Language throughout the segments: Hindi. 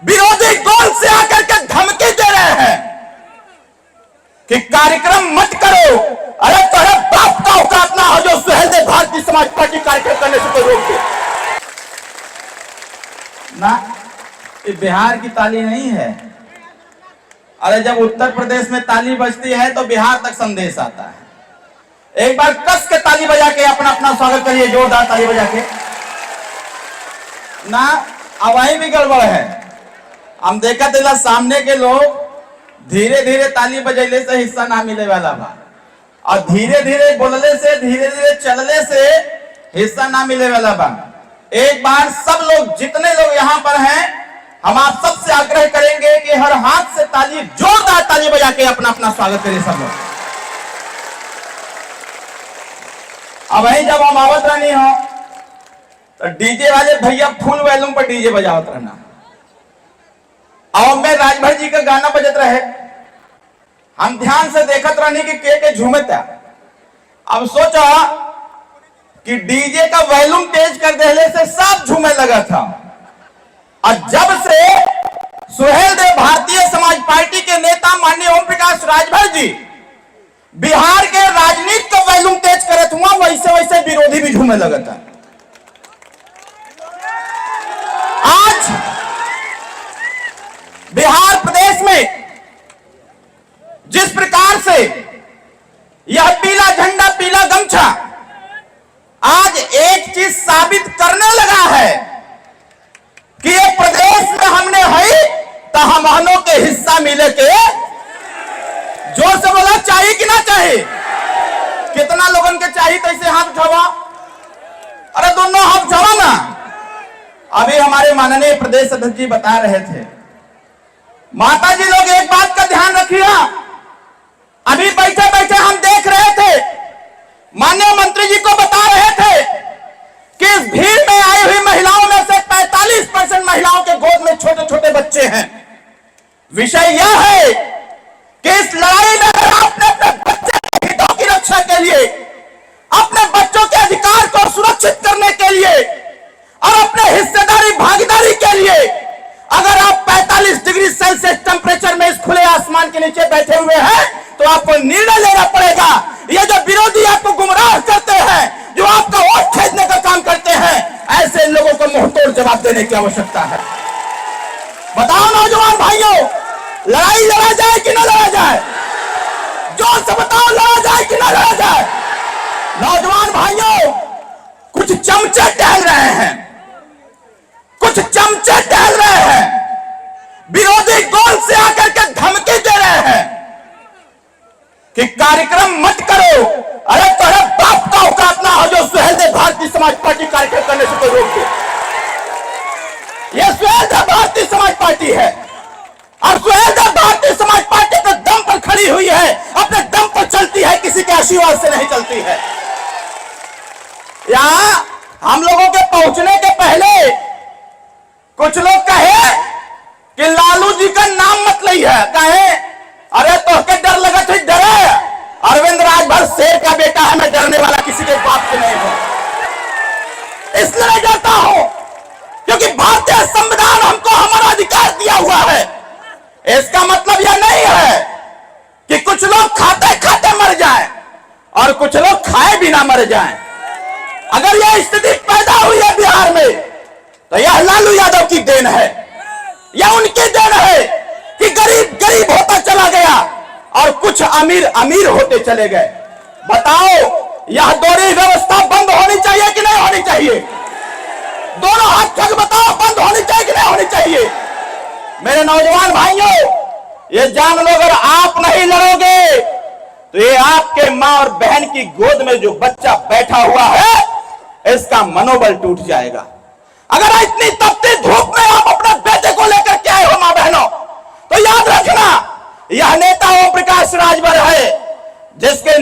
विरोधी गोल से आकर के धमकी दे रहे हैं कि कार्यक्रम मत करो। अरे तुम्हारे बाप का औकात ना हो जो सुहेलदेव भारतीय समाज पार्टी कार्यक्रम करने से कोई रोक दे ना। ये बिहार की ताली नहीं है। अरे जब उत्तर प्रदेश में ताली बजती है तो बिहार तक संदेश आता है। एक बार कस के ताली बजा के अपना अपना स्वागत करिए, जोरदार ताली बजा के ना। अब वही भी गड़बड़ है। हम देखा थे सामने के लोग धीरे धीरे ताली बजैले से हिस्सा ना मिले वाला बा, और धीरे धीरे बोलने से, धीरे धीरे चलने से हिस्सा ना मिले वाला बा। एक बार सब लोग, जितने लोग यहाँ पर हैं, हम आप सबसे आग्रह करेंगे कि हर हाथ से ताली, जोरदार ताली बजा के अपना अपना स्वागत करें सब लोग। अब वही जब हम आवत रहनी हो तो डीजे वाले भैया फुल वॉल्यूम पर डीजे बजावत रहना, और में राजभर जी का गाना बजत रहे। हम ध्यान से देखत रहनी कि के झूमता। अब सोचा कि डीजे का वॉल्यूम तेज कर देने से सब झूमे लगा था, और जब से सुहेलदेव भारतीय समाज पार्टी के नेता माननीय ओम प्रकाश राजभर जी बिहार के राजनीति का वॉल्यूम तेज करत हुआ, वैसे वैसे विरोधी भी झूमे लगा था। आज बिहार प्रदेश में जिस प्रकार से यह पीला झंडा, पीला गमछा आज एक चीज साबित करने लगा है कि ये प्रदेश में हमने है तो हमनों के हिस्सा मिले के। जोर से बोला, चाहिए कि ना चाहिए? कितना लोगन के चाहिए तो इसे हाथ उठावा। अरे दोनों हाथ उठावा ना। अभी हमारे माननीय प्रदेश अध्यक्ष जी बता रहे थे, माता जी लोग एक बात का ध्यान रखिए। अभी बैठे बैठे हम देख रहे थे, माननीय मंत्री जी को बता रहे थे कि इस भीड़ में आई हुई महिलाओं में से 45% महिलाओं के गोद में छोटे छोटे बच्चे हैं। विषय यह है कि इस लड़ाई में आपने अपने बच्चे के हितों की रक्षा के लिए, अपने बच्चों के अधिकार को सुरक्षित करने के लिए और अपने हिस्सेदारी भागीदारी के लिए अगर आप 45 डिग्री सेल्सियस टेम्परेचर में इस खुले आसमान के नीचे बैठे हुए हैं तो आपको निर्णय लेना पड़ेगा। ये जो विरोधी आपको गुमराह करते हैं, जो आपका वोट खरीदने का काम करते हैं, ऐसे लोगों को मुंहतोड़ जवाब देने की आवश्यकता है। बताओ नौजवान भाइयों, लड़ाई लड़ा जाए कि ना लड़ा जाए? जोर से बताओ, लड़ा जाए कि ना लड़ा जाए? नौजवान भाइयों, कुछ चमचे टहल रहे हैं, कुछ चमचे टहल रहे हैं, विरोधी गोल से आकर के धमकी दे रहे हैं कि कार्यक्रम मत करो। अरे तुम्हारे बाप का औकात ना हो जो सुहेलदेव भारतीय समाज पार्टी कार्यक्रम करने से कोई रोक दे। यह सुहेलदेव भारतीय समाज पार्टी है, और सुहेलदेव भारतीय समाज पार्टी के दम पर खड़ी हुई है, अपने दम पर चलती है, किसी के आशीर्वाद से नहीं चलती है। यहां हम लोगों के पहुंचने के पहले कुछ लोग कहे कि लालू जी का नाम मत लिया है। कहे, अरे तो के डर लगा थे, डरे? अरविंद राजभर शेर का बेटा है, मैं डरने वाला किसी के बाप से नहीं हूं। इसलिए डरता हूं क्योंकि भारतीय संविधान हमको हमारा अधिकार दिया हुआ है। इसका मतलब यह नहीं है कि कुछ लोग खाते खाते मर जाएं और कुछ लोग खाए बिना मर जाएं। अगर यह स्थिति पैदा हुई है बिहार में तो यह लालू यादव की देन है, यह उनकी देन है कि गरीब गरीब होता चला गया और कुछ अमीर अमीर होते चले गए। बताओ, यह दोहरी व्यवस्था बंद होनी चाहिए कि नहीं होनी चाहिए? दोनों हाथ ठग बताओ, बंद होनी चाहिए कि नहीं होनी चाहिए? मेरे नौजवान भाइयों, ये जान लो, अगर आप नहीं लड़ोगे तो ये आपके मां और बहन की गोद में जो बच्चा बैठा हुआ है, इसका मनोबल टूट जाएगा। अगर इतनी तपती धूप में आप अपने बेटे को लेकर के आए हो मां बहनों, तो याद रखना, यह नेता ओम प्रकाश राजभर है, जिसके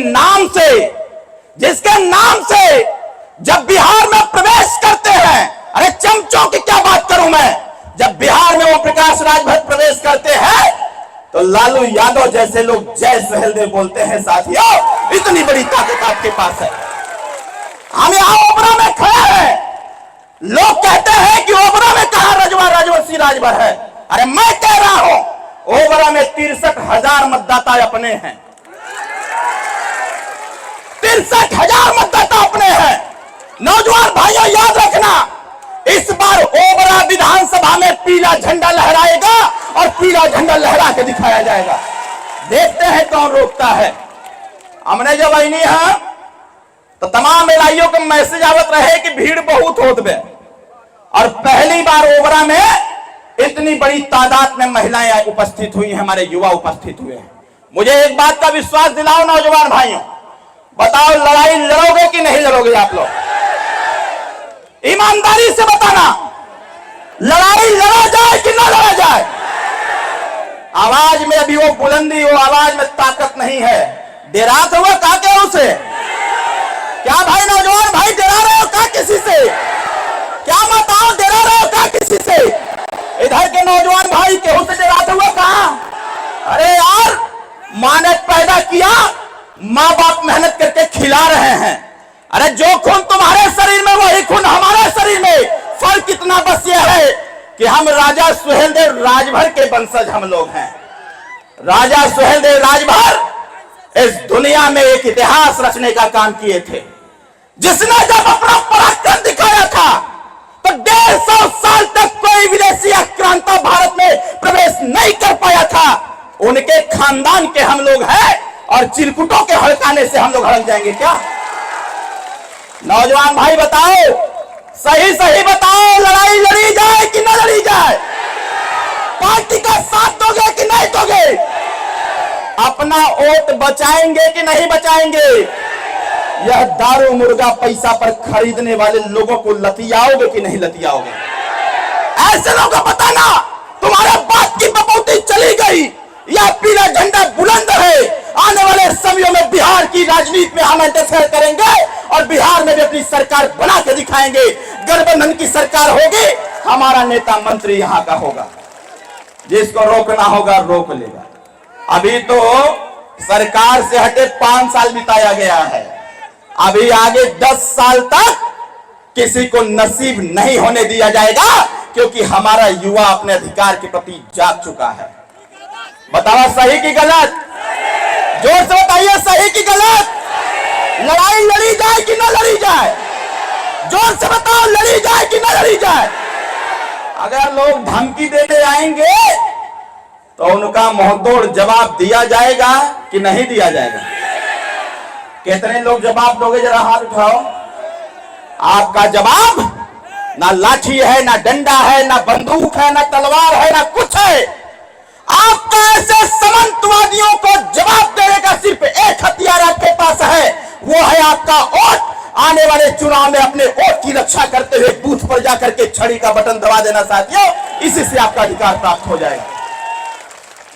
नाम से जब बिहार में प्रवेश करते हैं, अरे चमचों की क्या बात करूं मैं, जब बिहार में ओम प्रकाश राजभर प्रवेश करते हैं तो लालू यादव जैसे लोग जय सुहेलदेव बोलते हैं। साथियों, इतनी बड़ी ताकत आपके पास है। हम यहां ओबरा में खड़े हैं, लोग कहते हैं कि ओबरा में कहां राजभर राजवंशी राजभर है। अरे मैं कह रहा हूं ओबरा में 63,000 मतदाता अपने हैं, 63,000 मतदाता अपने हैं। नौजवान भाइयों याद रखना, इस बार ओबरा विधानसभा में पीला झंडा लहराएगा और पीला झंडा लहरा के दिखाया जाएगा। देखते हैं कौन रोकता है। हमने जब आई है तो तमाम एलाइयों को मैसेज आवत रहे कि भीड़ बहुत होत बे, और पहली बार ओबरा में इतनी बड़ी तादाद में महिलाएं उपस्थित हुई हैं, हमारे युवा उपस्थित हुए हैं। मुझे एक बात का विश्वास दिलाओ नौजवान भाइयों, बताओ लड़ाई लड़ोगे कि नहीं लड़ोगे? आप लोग ईमानदारी से बताना, लड़ाई लड़ा जाए कि ना लड़ा जाए? आवाज में अभी वो बुलंदी, वो आवाज में ताकत नहीं है। डेरात हुआ का के उसे? क्या भाई नौजवान भाई डरा रहे हो का किसी से? क्या माताओं डरा रहे हो का किसी से? इधर के नौजवान भाई केहू से डरात हुआ कहा? अरे यार, मां ने पैदा किया, मां बाप मेहनत करके खिला रहे हैं। अरे जो खून तुम्हारे शरीर में वही खून हमारे शरीर में। फर्क कितना बस यह है कि हम राजा सुहेलदेव राजभर के वंशज हम लोग हैं। राजा सुहेलदेव राजभर इस दुनिया में एक इतिहास रचने का काम किए थे, जिसने जब अपना पराक्रम दिखाया था तो 150 साल तक कोई विदेशी आक्रांता भारत में प्रवेश नहीं कर पाया था। उनके खानदान के हम लोग हैं और चिरकुटों के हड़काने से हम लोग हड़क जाएंगे क्या? नौजवान भाई बताओ, सही सही बताओ, लड़ाई लड़ी जाए कि ना लड़ी जाए? पार्टी का साथ दोगे कि नहीं दोगे? अपना वोट बचाएंगे कि नहीं बचाएंगे? यह दारू मुर्गा पैसा पर खरीदने वाले लोगों को लतियाओगे कि नहीं लतियाओगे? ऐसे लोगों को बताना तुम्हारे बात की बपौती चली गई, यह पीला झंडा बुलंद है। आने वाले समयों में बिहार की राजनीति में हम इंटरफेयर करेंगे और बिहार में भी अपनी सरकार बना के दिखाएंगे। गठबंधन की सरकार होगी, हमारा नेता मंत्री यहां का होगा, जिसको रोकना होगा रोक लेगा। अभी तो सरकार से हटे 5 साल बिताया गया है, अभी आगे 10 साल तक किसी को नसीब नहीं होने दिया जाएगा, क्योंकि हमारा युवा अपने अधिकार के प्रति जाग चुका है। बताओ सही की गलत? जोर से बताइए, सही की गलत? लड़ाई लड़ी जाए कि ना लड़ी जाए? जोर से बताओ, लड़ी जाए कि ना लड़ी जाए? अगर लोग धमकी देते आएंगे तो उनका मुंहतोड़ जवाब दिया जाएगा कि नहीं दिया जाएगा? कितने लोग जवाब दोगे? जरा हाथ उठाओ। आपका जवाब ना लाठी है, ना डंडा है, ना बंदूक है, ना तलवार है, ना कुछ है। आपका ऐसे सामंतवादियों को जवाब देने का सिर्फ एक हथियार आपके पास है, वो है आपका वोट। आने वाले चुनाव में अपने वोट की रक्षा करते हुए बूथ पर जाकर के छड़ी का बटन दबा देना साथियों, इसी से आपका अधिकार प्राप्त हो जाएगा।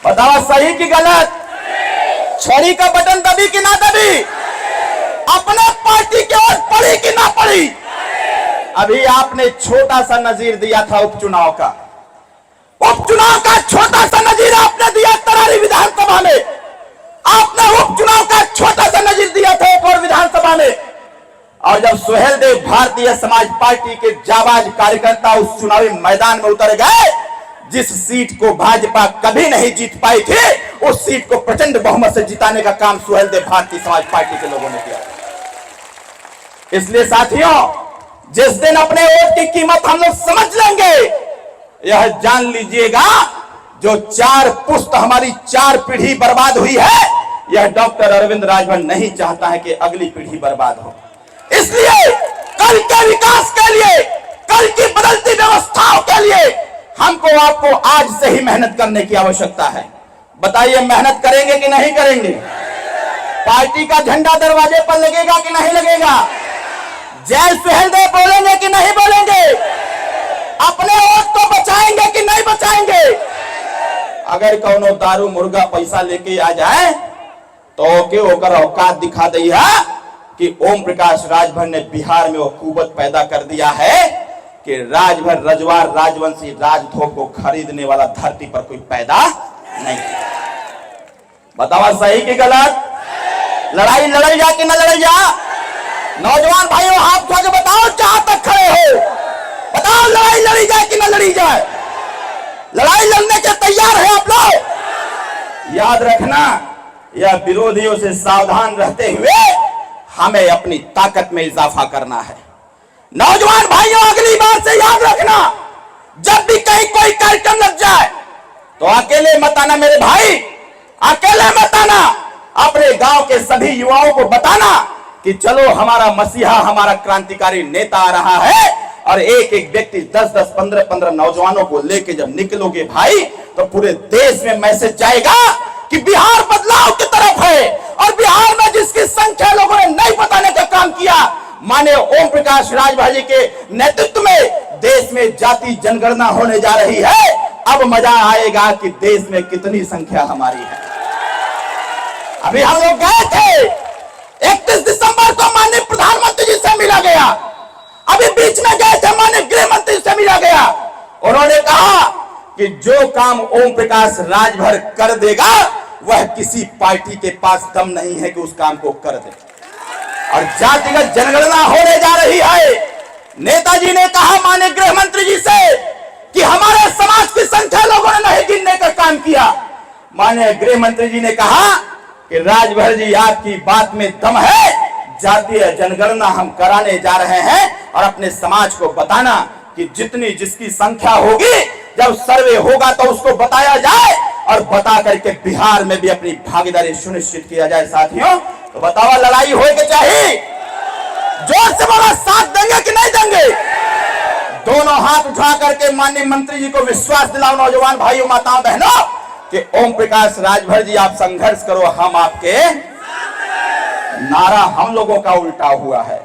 बताओ सही की गलत? छड़ी का बटन दबी कि ना दबी? अपने पार्टी की ओर पड़ी कि ना पड़ी? अभी आपने छोटा सा नजीर दिया था उपचुनाव का, उपचुनाव का छोटा सा नजीर आपने दिया तरारी विधानसभा में। आपने उपचुनाव का छोटा सा नजीर दिया था एक और विधानसभा में, और जब सुहेलदेव भारतीय समाज पार्टी के जाबाज कार्यकर्ता उस चुनावी मैदान में उतर गए, जिस सीट को भाजपा कभी नहीं जीत पाई थी, उस सीट को प्रचंड बहुमत से जिताने का काम सुहेलदेव भारतीय समाज पार्टी के लोगों ने किया। इसलिए साथियों, जिस दिन अपने वोट की कीमत हम लोग समझ लेंगे, यह जान लीजिएगा, जो 4 पुश्त हमारी 4 पीढ़ी बर्बाद हुई है, यह डॉक्टर अरविंद राजभर नहीं चाहता है कि अगली पीढ़ी बर्बाद हो। इसलिए कल के विकास के लिए, कल की बदलती व्यवस्थाओं के लिए हमको आपको आज से ही मेहनत करने की आवश्यकता है। बताइए, मेहनत करेंगे कि नहीं करेंगे? पार्टी का झंडा दरवाजे पर लगेगा कि नहीं लगेगा? जय सुहेलदेव बोलेंगे कि नहीं बोलेंगे? अपने वोट को बचाएंगे कि नहीं बचाएंगे? अगर कौनो दारू मुर्गा पैसा लेके आ जाए तो के ओकर औकात दिखा दी है कि ओम प्रकाश राजभर ने बिहार में वो कुवत पैदा कर दिया है कि राजभर रजवार राजवंशी राजधोख को खरीदने वाला धरती पर कोई पैदा नहीं। बताओ सही कि गलत? लड़ाई लड़ाई जा कि न लड़ाई जा? नौजवान भाइयों हाथ उठा के बताओ, जहां तक खड़े हो बताओ, लड़ाई लड़ी जाए कि न लड़ी जाए? लड़ाई लड़ने याद रखना, यह विरोधियों से सावधान रहते हुए हमें अपनी ताकत में इजाफा करना है। नौजवान भाइयों, अगली बार से याद रखना, जब भी कहीं कोई कार्यक्रम लग जाए तो अकेले मत आना मेरे भाई, अकेले मत आना। अपने गांव के सभी युवाओं को बताना कि चलो हमारा मसीहा, हमारा क्रांतिकारी नेता आ रहा है। और एक एक व्यक्ति 10-10, 15-15 नौजवानों को लेके जब निकलोगे भाई, तो पूरे देश में मैसेज जाएगा कि बिहार बदलाव की तरफ है। और बिहार में जिसकी संख्या लोगों ने नहीं बताने का काम किया, माननीय ओम प्रकाश राजभर जी के नेतृत्व में देश में जाति जनगणना होने जा रही है। अब मजा आएगा कि देश में कितनी संख्या हमारी है। अभी हम लोग गए थे, 31 दिसंबर को माननीय प्रधानमंत्री जी से मिला गया। अभी बीच में गए थे, माननीय गृह मंत्री से मिला गया। उन्होंने कहा कि जो काम ओम प्रकाश राजभर कर देगा, वह किसी पार्टी के पास दम नहीं है कि उस काम को कर दे। और जातिगत जनगणना होने जा रही है। नेताजी ने कहा माननीय गृह मंत्री जी से कि हमारे समाज की संख्या लोगों ने नहीं गिनने का काम किया। माननीय गृह मंत्री जी ने कहा कि राजभर जी, आपकी बात में दम है, जातीय जनगणना हम कराने जा रहे हैं। और अपने समाज को बताना कि जितनी जिसकी संख्या होगी, जब सर्वे होगा तो उसको बताया जाए और बता करके बिहार में भी अपनी भागीदारी सुनिश्चित किया जाए। साथियों, तो बताओ, लड़ाई होगी चाहिए? जोर से बोला, साथ देंगे कि नहीं देंगे? दोनों हाथ उठा करके माननीय मंत्री जी को विश्वास दिलाओ, नौजवान भाइयों, माताओं, बहनों, कि ओम प्रकाश राजभर जी, आप संघर्ष करो, हम आपके। नारा हम लोगों का उल्टा हुआ है,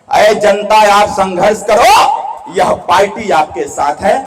अरे जनता आप संघर्ष करो, यह पार्टी आपके साथ है।